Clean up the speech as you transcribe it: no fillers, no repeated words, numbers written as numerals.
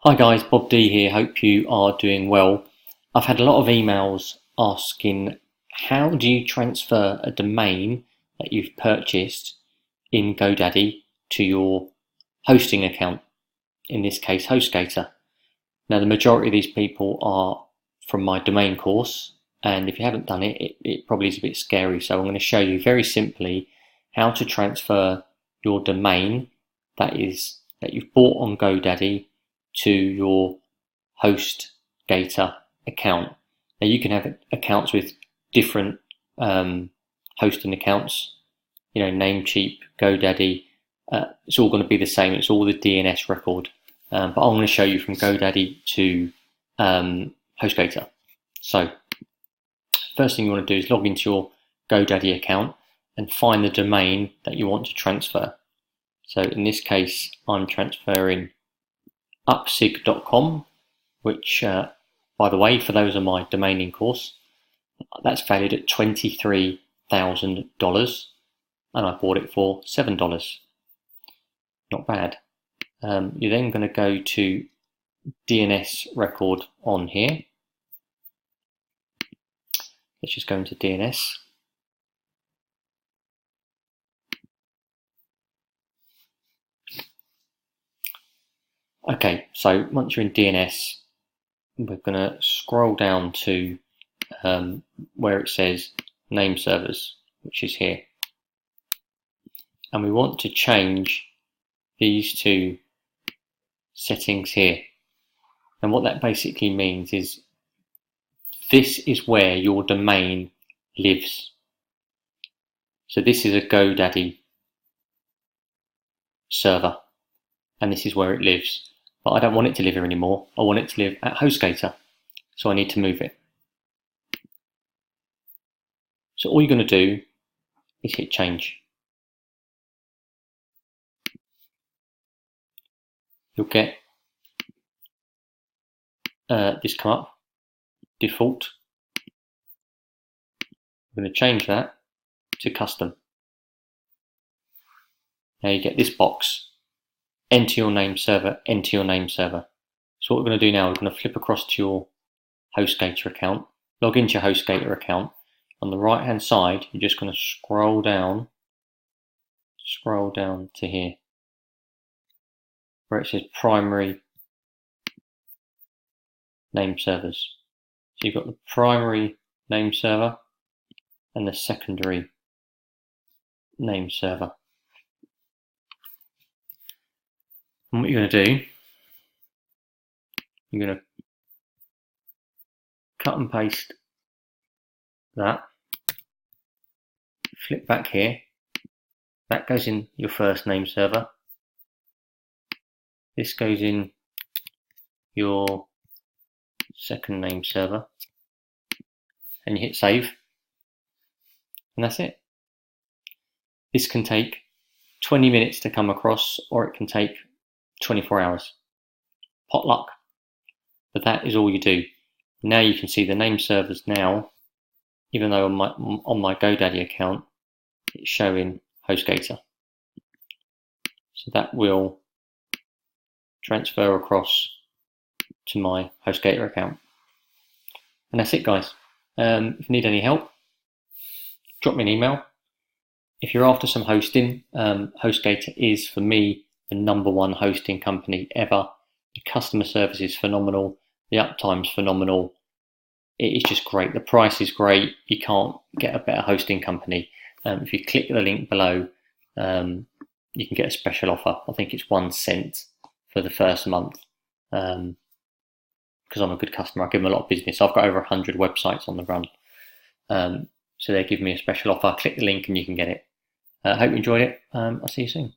Hi guys, Bob D here. Hope you are doing well. I've had a lot of emails asking how do you transfer a domain that you've purchased in GoDaddy to your hosting account, in this case Hostgator. Now the majority of these people are from my domain course, and if you haven't done it, it probably is a bit scary. So I'm going to show you very simply how to transfer your domain that you've bought on GoDaddy to your Hostgator account. Now you can have accounts with different hosting accounts, Namecheap, GoDaddy. It's all going to be the same. It's all the DNS record. But I'm going to show you from GoDaddy to Hostgator. So first thing you want to do is log into your GoDaddy account and find the domain that you want to transfer. So in this case, I'm transferring upsig.com, which, by the way, for those on my domaining course, that's valued at $23,000, and I bought it for $7. Not bad. You're then going to go to DNS record on here. Let's just go into DNS. Okay, so once you're in DNS, we're going to scroll down to where it says name servers, which is here. And we want to change these two settings here. And what that basically means is this is where your domain lives. So this is a GoDaddy server, and this is where it lives. But I don't want it to live here anymore. I want it to live at Hostgator, so I need to move it. So all you're going to do is hit change. You'll get this come up, default. I'm going to change that to custom. Now you get this box. Enter your name server, enter your name server. So what we're going to do now, we're going to flip across to your Hostgator account, log into your Hostgator account. On the right hand side, you're just going to scroll down to here, where it says primary name servers. So you've got the primary name server and the secondary name server. And what you're going to do, you're going to cut and paste that, flip back here, that goes in your first name server, this goes in your second name server, and you hit save, and that's it. This can take 20 minutes to come across, or it can take 24 hours. Potluck. But that is all you do. Now you can see the name servers now, even though on my GoDaddy account it's showing Hostgator. So that will transfer across to my Hostgator account. And that's it, guys. If you need any help, drop me an email. If you're after some hosting, Hostgator is, for me, the #1 hosting company ever. The customer service is phenomenal. The uptime's phenomenal. It is just great. The price is great. You can't get a better hosting company. If you click the link below, you can get a special offer. I think it's 1 cent for the first month. Because I'm a good customer, I give them a lot of business. I've got over 100 websites on the run. So they give me a special offer. Click the link and you can get it. I hope you enjoyed it. I'll see you soon.